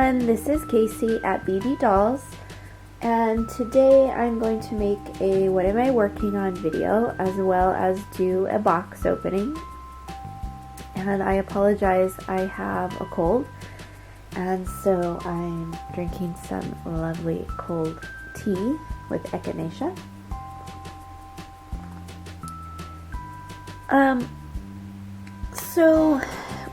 everyone, this is Casey at BJD Dolls, and today I'm going to make a what am I working on video as well as do a box opening. And I apologize, I have a cold, and so I'm drinking some lovely cold tea with echinacea. So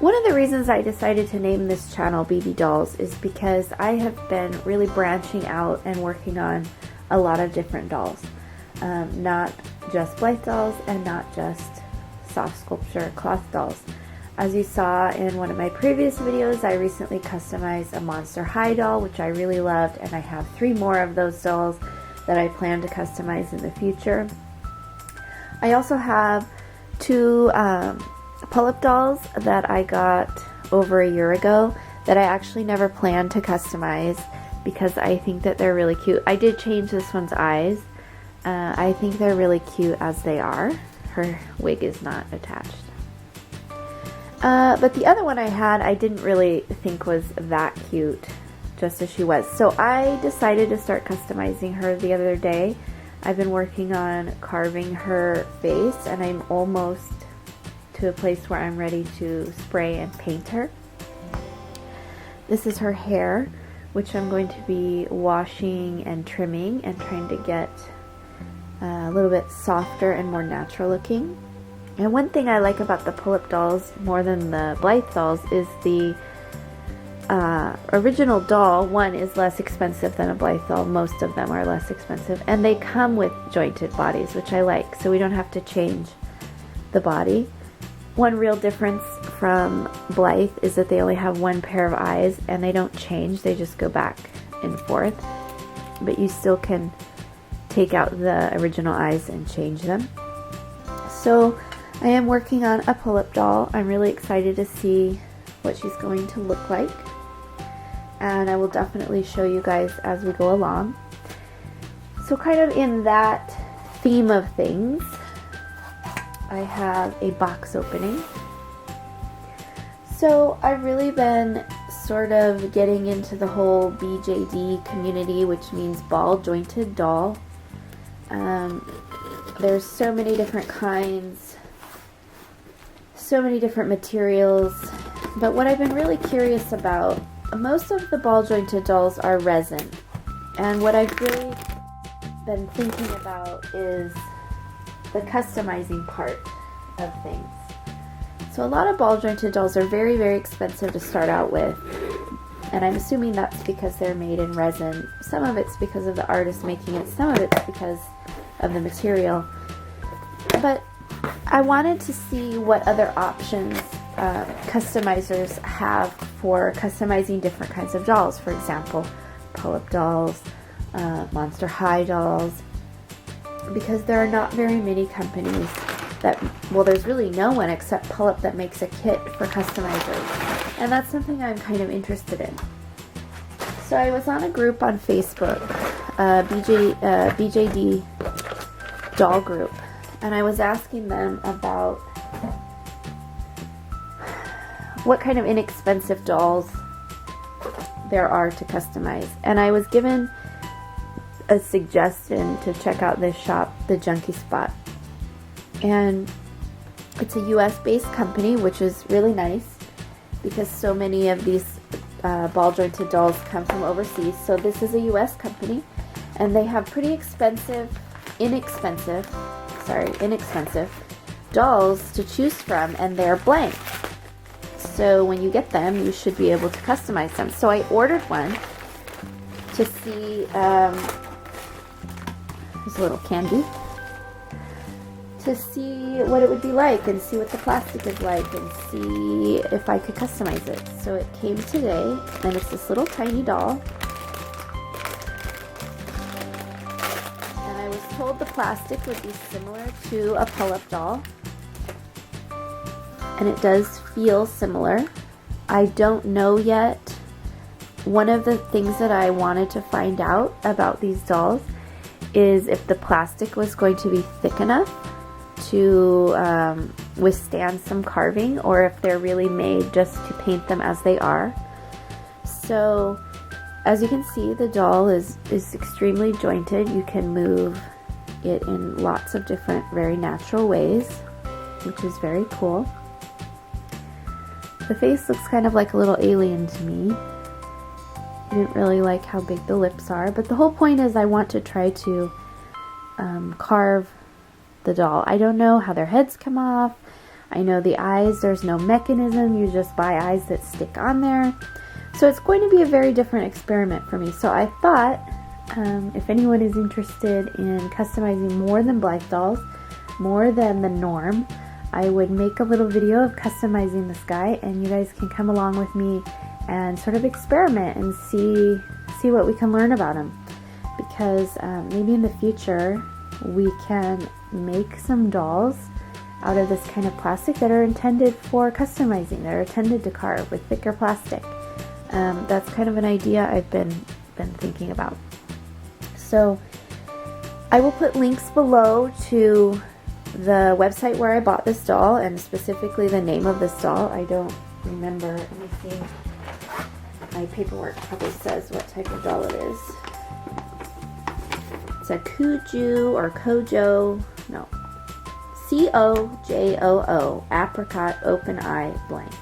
one of the reasons I decided to name this channel BJD Dolls is because I have been really branching out and working on a lot of different dolls. Not just Blythe dolls and not just soft sculpture cloth dolls. As you saw in one of my previous videos, I recently customized a Monster High doll, which I really loved, and I have 3 more of those dolls that I plan to customize in the future. I also have 2 pull-up dolls that I got over a year ago that I actually never planned to customize because I think that they're really cute. I did change this one's eyes. I think they're really cute as they are. Her wig is not attached. But the other one I had, I didn't really think was that cute, just as she was. So I decided to start customizing her the other day. I've been working on carving her face, and I'm almost to a place where I'm ready to spray and paint her. This is her hair, which I'm going to be washing and trimming and trying to get a little bit softer and more natural looking. And one thing I like about the pull-up dolls more than the Blythe dolls is the original doll, one, is less expensive than a Blythe doll. Most of them are less expensive. And they come with jointed bodies, which I like, so we don't have to change the body. One real difference from Blythe is that they only have 1 pair of eyes and they don't change, they just go back and forth. But you still can take out the original eyes and change them. So I am working on a pull-up doll. I'm really excited to see what she's going to look like. And I will definitely show you guys as we go along. So kind of in that theme of things, I have a box opening. So I've really been sort of getting into the whole BJD community, which means ball jointed doll. There's so many different kinds, so many different materials, but what I've been really curious about, most of the ball jointed dolls are resin, and what I've really been thinking about is the customizing part of things. So a lot of ball jointed dolls are very, very expensive to start out with, and I'm assuming that's because they're made in resin. Some of it's because of the artist making it, some of it's because of the material. But I wanted to see what other options customizers have for customizing different kinds of dolls. For example, pull-up dolls, Monster High dolls, because there are not very many companies that, well, there's really no one except Pull-Up that makes a kit for customizers, and that's something I'm kind of interested in. So I was on a group on Facebook, BJD doll group, and I was asking them about what kind of inexpensive dolls there are to customize, and I was given a suggestion to check out this shop, the Junkie Spot, and it's a US based company, which is really nice because so many of these ball jointed dolls come from overseas. So this is a US company, and they have pretty inexpensive dolls to choose from, and they're blank. So when you get them, you should be able to customize them. So I ordered one to see, there's a little candy, to see what it would be like and see what the plastic is like and see if I could customize it. So it came today, and it's this little tiny doll. And I was told the plastic would be similar to a pull-up doll. And it does feel similar. I don't know yet. One of the things that I wanted to find out about these dolls is if the plastic was going to be thick enough to withstand some carving, or if they're really made just to paint them as they are. So as you can see, the doll is extremely jointed. You can move it in lots of different, very natural ways, which is very cool. The face looks kind of like a little alien to me. I didn't really like how big the lips are, but the whole point is I want to try to carve the doll. I don't know how their heads come off. I know the eyes, there's no mechanism. You just buy eyes that stick on there. So it's going to be a very different experiment for me. So I thought if anyone is interested in customizing more than black dolls, more than the norm, I would make a little video of customizing this guy, and you guys can come along with me and sort of experiment and see what we can learn about him. Because maybe in the future we can make some dolls out of this kind of plastic that are intended for customizing, that are intended to carve with thicker plastic. That's kind of an idea I've been thinking about. So I will put links below to the website where I bought this doll, and specifically the name of this doll. I don't remember. Let me see. My paperwork probably says what type of doll it is. It's a Kuju or Kojo, no, C-O-J-O-O, apricot open eye blank.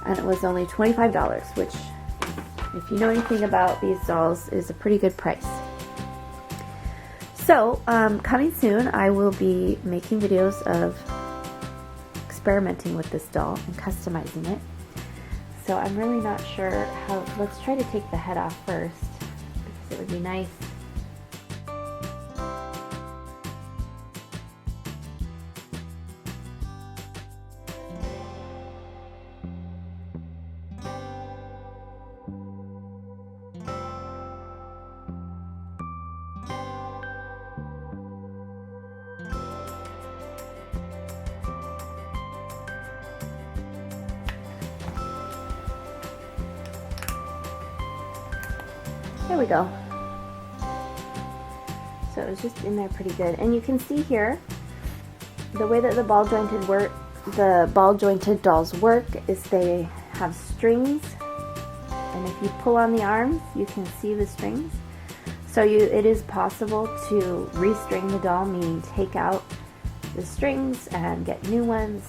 And it was only $25, which, if you know anything about these dolls, is a pretty good price. So, coming soon, I will be making videos of experimenting with this doll and customizing it. So I'm really not sure how. Let's try to take the head off first, because it would be nice. There we go. So it was just in there pretty good. And you can see here, the way that the ball jointed dolls work is they have strings, and if you pull on the arms, you can see the strings. So it is possible to restring the doll, meaning take out the strings and get new ones,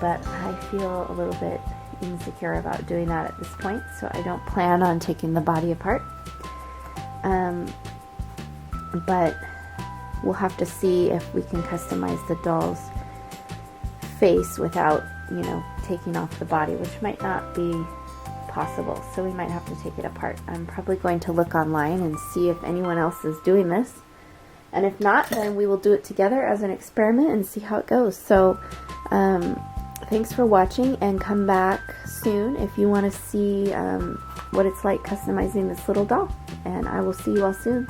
but I feel a little bit insecure about doing that at this point, so I don't plan on taking the body apart. But we'll have to see if we can customize the doll's face without, taking off the body, which might not be possible, so we might have to take it apart. I'm probably going to look online and see if anyone else is doing this, and if not, then we will do it together as an experiment and see how it goes. So thanks for watching, and come back soon if you want to see what it's like customizing this little doll, and I will see you all soon.